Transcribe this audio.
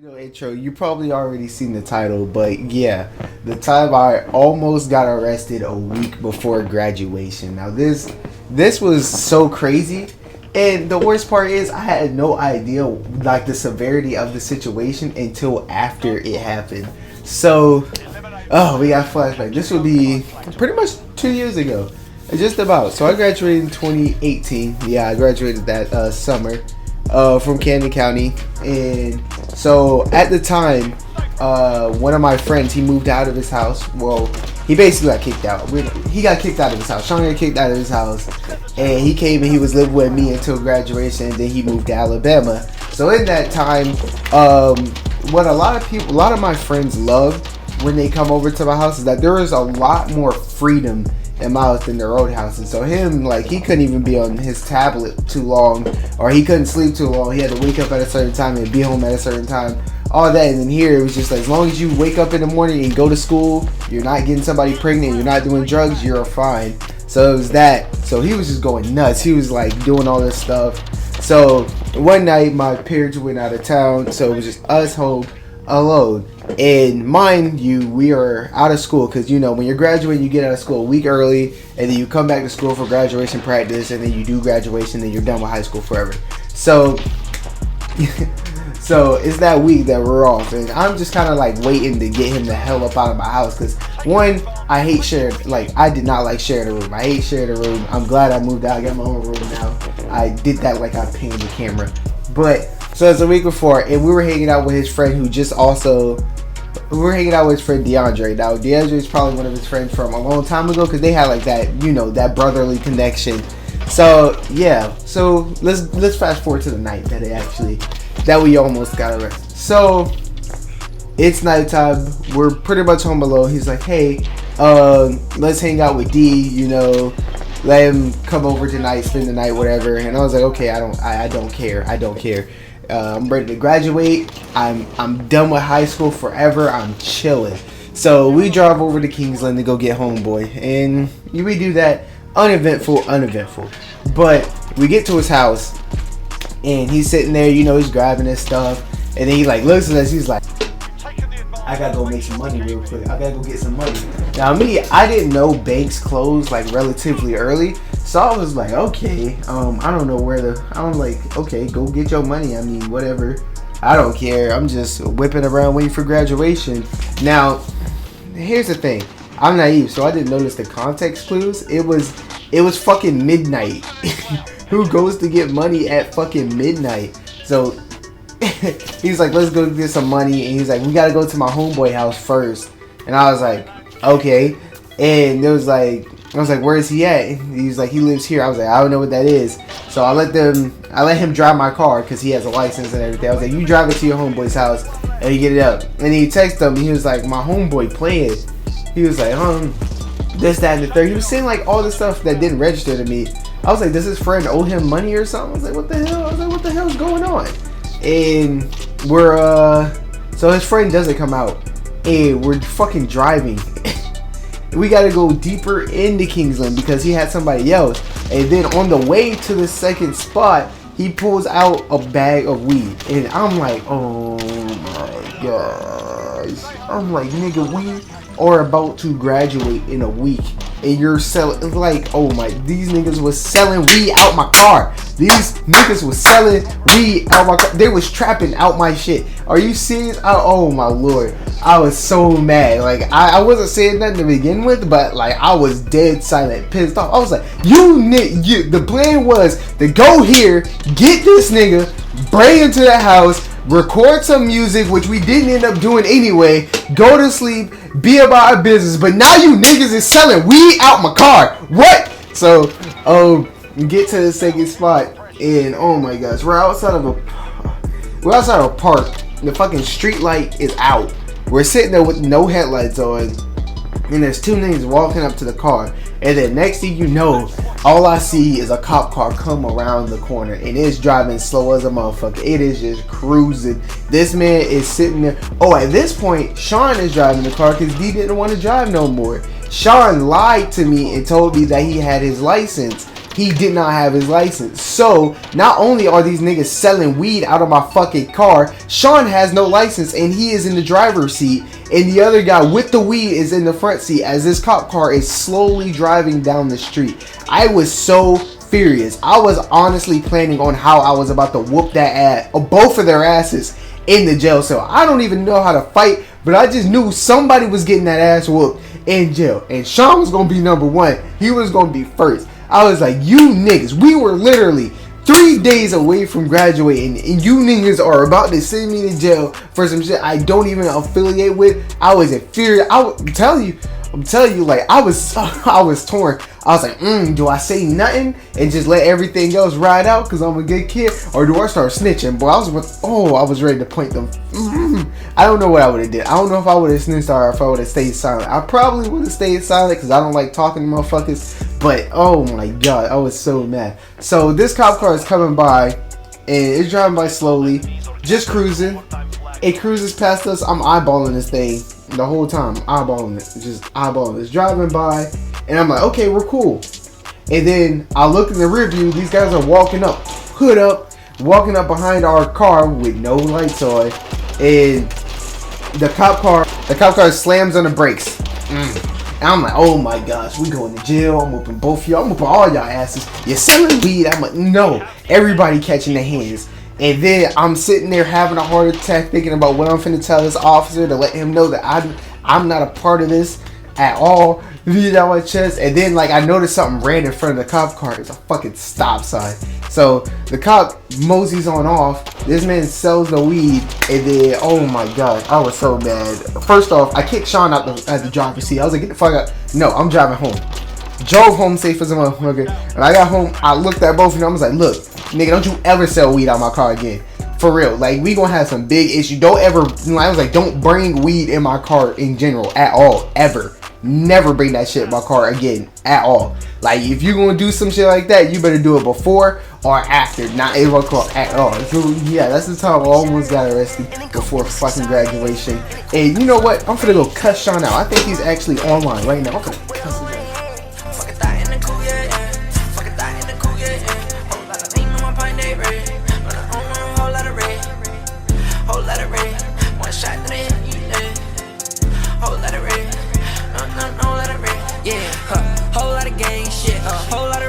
Intro, you probably already seen the title, but yeah, the time I almost got arrested a week before graduation. Now this was so crazy, and the worst part is I had no idea like the severity of the situation until after it happened. So, oh, we got flashback. This would be pretty much 2 years ago, just about. So I graduated in 2018. Yeah, I graduated that summer from Camden County, and so at the time, one of my friends, he moved out of his house. Well, he basically got kicked out. He got kicked out of his house. Sean got kicked out of his house, and he came and he was living with me until graduation. And then he moved to Alabama. So in that time, what a lot of my friends love when they come over to my house is that there is a lot more freedom in my house than their old house. And so him, like, he couldn't even be on his tablet too long, or he couldn't sleep too long. He had to wake up at a certain time and be home at a certain time, all that. And then here it was just like, as long as you wake up in the morning and go to school, you're not getting somebody pregnant, you're not doing drugs, you're fine. So it was that. So he was just going nuts. He was like doing all this stuff. So one night my parents went out of town, so it was just us home alone. And mind you, we are out of school because, you know, when you're graduating, you get out of school a week early, and then you come back to school for graduation practice, and then you do graduation, and you're done with high school forever. So so it's that week that we're off, and I'm just kind of like waiting to get him the hell up out of my house because, one, I hate sharing, like, I did not like sharing a room. I hate sharing a room. I'm glad I moved out. I got my own room now. I did that like I painted the camera. But so it's a week before, and we were hanging out with his friend who just also, we were hanging out with his friend DeAndre. Now, DeAndre is probably one of his friends from a long time ago because they had like that, you know, that brotherly connection. So yeah, so let's fast forward to the night that we almost got arrested. So it's nighttime. We're pretty much home alone. He's like, hey, let's hang out with D. You know, let him come over tonight, spend the night, whatever. And I was like, okay, I don't care. I'm ready to graduate. I'm done with high school forever. I'm chilling. So we drive over to Kingsland to go get homeboy, and we do that uneventful. But we get to his house, and he's sitting there. You know, he's grabbing his stuff, and then he like looks at us. He's like, I gotta go make some money real quick. I gotta go get some money. Now me, I didn't know banks closed like relatively early. So I was like, okay, I don't know I'm like, okay, go get your money. I mean, whatever. I don't care. I'm just whipping around waiting for graduation. Now, here's the thing. I'm naive, so I didn't notice the context clues. It was fucking midnight. Who goes to get money at fucking midnight? So he's like, let's go get some money. And he's like, we gotta go to my homeboy house first. And I was like, okay. And I was like, where is he at? He's like, he lives here. I was like, I don't know what that is. So I let him drive my car because he has a license and everything. I was like, you drive it to your homeboy's house and you get it up. And he texted him. And he was like, my homeboy playing. He was like, this, that, and the third. He was saying like all the stuff that didn't register to me. I was like, does his friend owe him money or something? I was like, what the hell? What the hell is going on? And we're so his friend doesn't come out, and we're fucking driving. We gotta go deeper into Kingsland because he had somebody else. And then on the way to the second spot, he pulls out a bag of weed, and I'm like, oh my gosh. I'm like, nigga, we are about to graduate in a week, and you're selling, like, oh my, these niggas was selling weed out my car. These niggas was selling weed out my car. They was trapping out my shit. Are you serious? Oh my lord. I was so mad. Like, I wasn't saying nothing to begin with, but like, I was dead silent, pissed off. I was like, the plan was to go here, get this nigga, bring him to the house, record some music, which we didn't end up doing anyway, go to sleep, be about our business. But now you niggas is selling weed out my car. What? So, we get to the second spot, and oh my gosh, we're outside of a park. The fucking street light is out. We're sitting there with no headlights on, and there's two niggas walking up to the car. And then next thing you know, all I see is a cop car come around the corner, and it's driving slow as a motherfucker. It is just cruising. This man is sitting there. Oh, at this point, Sean is driving the car because D didn't want to drive no more. Sean lied to me and told me that he had his license. he did not have his license. So not only are these niggas selling weed out of my fucking car, Sean has no license and he is in the driver's seat, and the other guy with the weed is in the front seat as this cop car is slowly driving down the street. I was so furious. I was honestly planning on how I was about to whoop that ass, or both of their asses, in the jail cell. I don't even know how to fight, but I just knew somebody was getting that ass whooped in jail, and Sean was gonna be number one. He was gonna be first. I was like, you niggas, we were literally 3 days away from graduating, and you niggas are about to send me to jail for some shit I don't even affiliate with. I was in fear. I'm telling you, like, I was torn. I was like, do I say nothing and just let everything else ride out because I'm a good kid, or do I start snitching? Boy, I was ready to point them. I don't know what I would have did. I don't know if I would have snitched or if I would have stayed silent. I probably would have stayed silent because I don't like talking to motherfuckers. But oh my god, I was so mad. So this cop car is coming by, and it's driving by slowly, just cruising. It cruises past us. I'm eyeballing this thing the whole time, eyeballing it, just eyeballing it. It's driving by, and I'm like, okay, we're cool. And then I look in the rear view. These guys are walking up, hood up, walking up behind our car with no lights on, and the cop car slams on the brakes. And I'm like, oh my gosh, we going to jail. I'm whooping both of y'all. I'm whooping all y'all asses. You're selling weed. I'm like, no. Everybody catching their hands. And then I'm sitting there having a heart attack thinking about what I'm finna tell this officer to let him know that I'm not a part of this at all. Beat out my chest. And then like I noticed something ran in front of the cop car. It's a fucking stop sign. So the cop moseys on off. This man sells the weed. And then, oh my god, I was so mad. First off, I kicked Sean out the driver's seat. I was like, get the fuck out. No, I'm driving home. Drove home safe as a motherfucker. And I got home, I looked at both of them. I was like, look, nigga, don't you ever sell weed out my car again. For real. Like, we gonna have some big issues. Don't ever, I was like, don't bring weed in my car in general at all. Ever. Never bring that shit in my car again at all. Like, if you're gonna do some shit like that, you better do it before or after, not in my car at all. So yeah, that's the time I almost got arrested before fucking graduation. And you know what? I'm finna go cuss Sean out. I think he's actually online right now. I'm finna cuss him out. Whole lot of gang shit, whole lot of